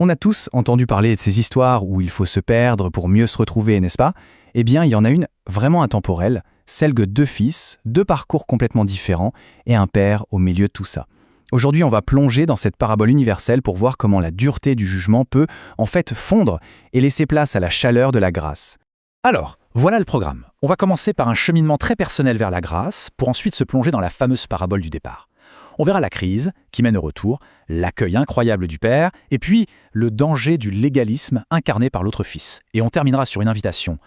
On a tous entendu parler de ces histoires où il faut se perdre pour mieux se retrouver, n'est-ce pas? Eh bien, il y en a une vraiment intemporelle, celle de deux fils, deux parcours complètement différents et un père au milieu de tout ça. Aujourd'hui, on va plonger dans cette parabole universelle pour voir comment la dureté du jugement peut, en fait, fondre et laisser place à la chaleur de la grâce. Alors, voilà le programme. On va commencer par un cheminement très personnel vers la grâce, pour ensuite se plonger dans la fameuse parabole du départ. On verra la crise, qui mène au retour, l'accueil incroyable du père, et puis le danger du légalisme incarné par l'autre fils. Et on terminera sur une invitation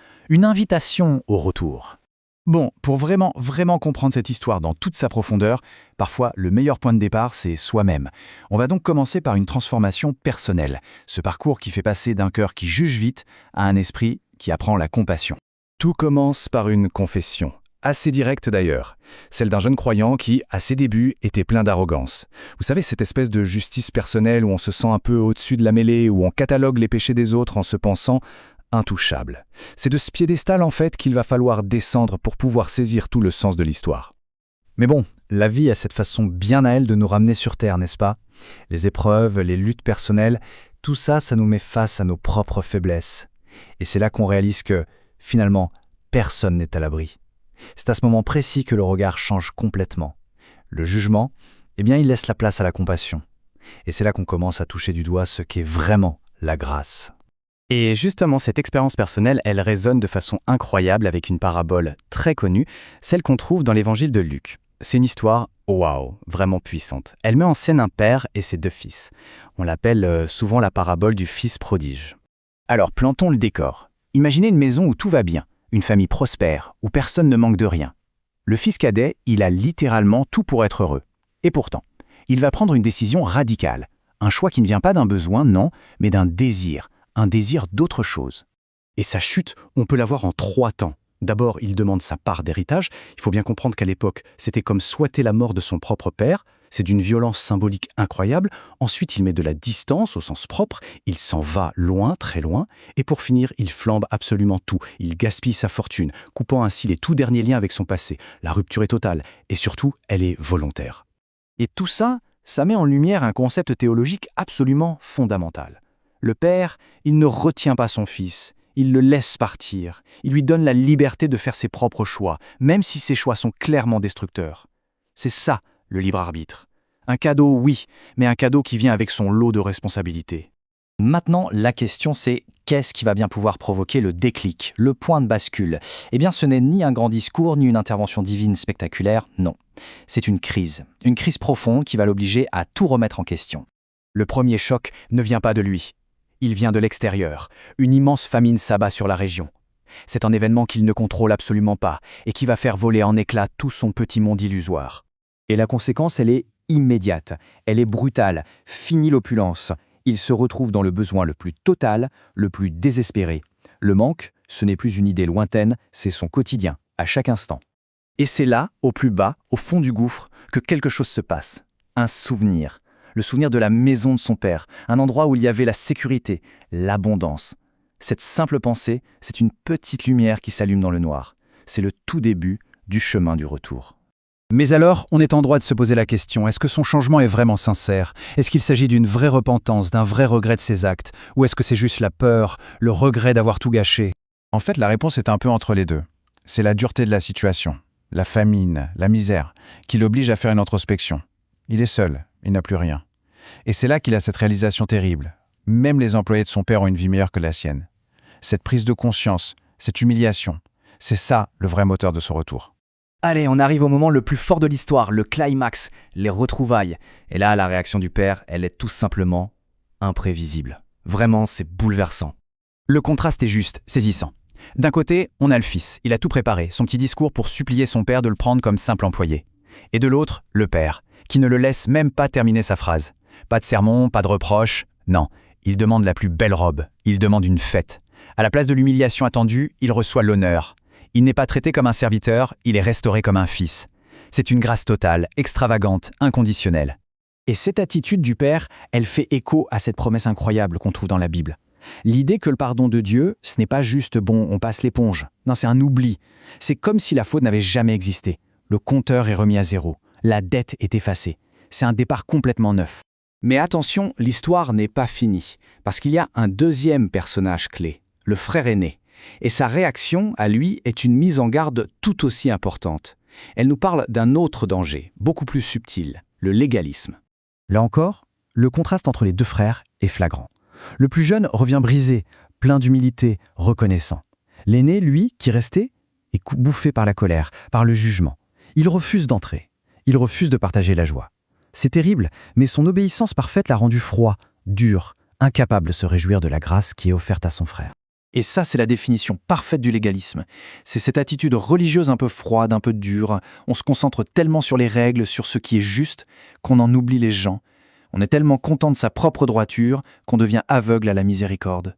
au retour. Bon, pour vraiment comprendre cette histoire dans toute sa profondeur, parfois le meilleur point de départ, c'est soi-même. On va donc commencer par une transformation personnelle, ce parcours qui fait passer d'un cœur qui juge vite à un esprit qui apprend la compassion. Tout commence par une confession, assez directe d'ailleurs, celle d'un jeune croyant qui, à ses débuts, était plein d'arrogance. Vous savez, cette espèce de justice personnelle où on se sent un peu au-dessus de la mêlée, où on catalogue les péchés des autres en se pensant intouchable. C'est de ce piédestal en fait qu'il va falloir descendre pour pouvoir saisir tout le sens de l'histoire. Mais bon, la vie a cette façon bien à elle de nous ramener sur terre, n'est-ce pas? Les épreuves, les luttes personnelles, tout ça, ça nous met face à nos propres faiblesses. Et c'est là qu'on réalise que, finalement, personne n'est à l'abri. C'est à ce moment précis que le regard change complètement. Le jugement, eh bien, il laisse la place à la compassion. Et c'est là qu'on commence à toucher du doigt ce qu'est vraiment la grâce. Et justement, cette expérience personnelle, elle résonne de façon incroyable avec une parabole très connue, celle qu'on trouve dans l'évangile de Luc. C'est une histoire, waouh, vraiment puissante. Elle met en scène un père et ses deux fils. On l'appelle souvent la parabole du fils prodige. Alors, plantons le décor. Imaginez une maison où tout va bien, une famille prospère, où personne ne manque de rien. Le fils cadet, il a littéralement tout pour être heureux. Et pourtant, il va prendre une décision radicale. Un choix qui ne vient pas d'un besoin, non, mais d'un désir d'autre chose. Et sa chute, on peut la voir en 3 temps. D'abord, il demande sa part d'héritage. Il faut bien comprendre qu'à l'époque, c'était comme souhaiter la mort de son propre père. C'est d'une violence symbolique incroyable. Ensuite, il met de la distance au sens propre. Il s'en va loin, très loin. Et pour finir, il flambe absolument tout. Il gaspille sa fortune, coupant ainsi les tout derniers liens avec son passé. La rupture est totale. Et surtout, elle est volontaire. Et tout ça, ça met en lumière un concept théologique absolument fondamental. Le père, il ne retient pas son fils, il le laisse partir, il lui donne la liberté de faire ses propres choix, même si ses choix sont clairement destructeurs. C'est ça, le libre arbitre. Un cadeau, oui, mais un cadeau qui vient avec son lot de responsabilités. Maintenant, la question c'est qu'est-ce qui va bien pouvoir provoquer le déclic, le point de bascule? Eh bien, ce n'est ni un grand discours, ni une intervention divine spectaculaire, non. C'est une crise profonde qui va l'obliger à tout remettre en question. Le premier choc ne vient pas de lui. Il vient de l'extérieur. Une immense famine s'abat sur la région. C'est un événement qu'il ne contrôle absolument pas et qui va faire voler en éclats tout son petit monde illusoire. Et la conséquence, elle est immédiate, elle est brutale, fini l'opulence. Il se retrouve dans le besoin le plus total, le plus désespéré. Le manque, ce n'est plus une idée lointaine, c'est son quotidien, à chaque instant. Et c'est là, au plus bas, au fond du gouffre, que quelque chose se passe. Un souvenir. Le souvenir de la maison de son père, un endroit où il y avait la sécurité, l'abondance. Cette simple pensée, c'est une petite lumière qui s'allume dans le noir. C'est le tout début du chemin du retour. Mais alors, on est en droit de se poser la question, est-ce que son changement est vraiment sincère? Est-ce qu'il s'agit d'une vraie repentance, d'un vrai regret de ses actes? Ou est-ce que c'est juste la peur, le regret d'avoir tout gâché? En fait, la réponse est un peu entre les deux. C'est la dureté de la situation, la famine, la misère, qui l'oblige à faire une introspection. Il est seul, il n'a plus rien. Et c'est là qu'il a cette réalisation terrible. Même les employés de son père ont une vie meilleure que la sienne. Cette prise de conscience, cette humiliation, c'est ça le vrai moteur de son retour. Allez, on arrive au moment le plus fort de l'histoire, le climax, les retrouvailles. Et là, la réaction du père, elle est tout simplement imprévisible. Vraiment, c'est bouleversant. Le contraste est juste, saisissant. D'un côté, on a le fils, il a tout préparé, son petit discours pour supplier son père de le prendre comme simple employé. Et de l'autre, le père, qui ne le laisse même pas terminer sa phrase. Pas de sermon, pas de reproche, non, il demande la plus belle robe, il demande une fête. À la place de l'humiliation attendue, il reçoit l'honneur. Il n'est pas traité comme un serviteur, il est restauré comme un fils. C'est une grâce totale, extravagante, inconditionnelle. Et cette attitude du Père, elle fait écho à cette promesse incroyable qu'on trouve dans la Bible. L'idée que le pardon de Dieu, ce n'est pas juste bon, on passe l'éponge. Non, c'est un oubli. C'est comme si la faute n'avait jamais existé. Le compteur est remis à zéro. La dette est effacée. C'est un départ complètement neuf. Mais attention, l'histoire n'est pas finie, Parce qu'il y a un deuxième personnage clé, le frère aîné. Et sa réaction, à lui, est une mise en garde tout aussi importante. Elle nous parle d'un autre danger, beaucoup plus subtil, le légalisme. Là encore, le contraste entre les deux frères est flagrant. Le plus jeune revient brisé, plein d'humilité, reconnaissant. L'aîné, lui, qui restait, est bouffé par la colère, par le jugement. Il refuse d'entrer. Il refuse de partager la joie. C'est terrible, mais son obéissance parfaite l'a rendu froid, dur, incapable de se réjouir de la grâce qui est offerte à son frère. Et ça, c'est la définition parfaite du légalisme. C'est cette attitude religieuse un peu froide, un peu dure. On se concentre tellement sur les règles, sur ce qui est juste, qu'on en oublie les gens. On est tellement content de sa propre droiture qu'on devient aveugle à la miséricorde.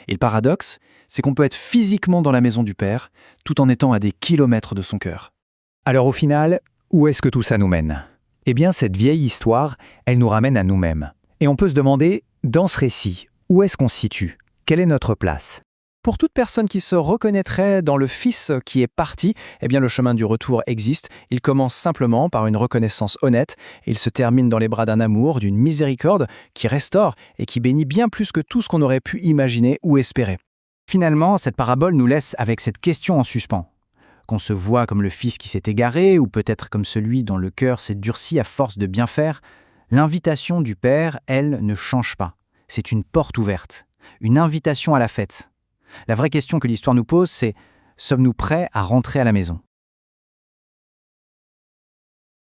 Et le paradoxe, c'est qu'on peut être physiquement dans la maison du Père, tout en étant à des kilomètres de son cœur. Alors au final, où est-ce que tout ça nous mène? Eh bien, cette vieille histoire, elle nous ramène à nous-mêmes. Et on peut se demander, dans ce récit, où est-ce qu'on se situe? Quelle est notre place? Pour toute personne qui se reconnaîtrait dans le Fils qui est parti, eh bien le chemin du retour existe. Il commence simplement par une reconnaissance honnête et il se termine dans les bras d'un amour, d'une miséricorde qui restaure et qui bénit bien plus que tout ce qu'on aurait pu imaginer ou espérer. Finalement, cette parabole nous laisse avec cette question en suspens. Qu'on se voit comme le fils qui s'est égaré ou peut-être comme celui dont le cœur s'est durci à force de bien faire, l'invitation du Père, elle, ne change pas. C'est une porte ouverte, une invitation à la fête. La vraie question que l'histoire nous pose, c'est « sommes-nous prêts à rentrer à la maison ?»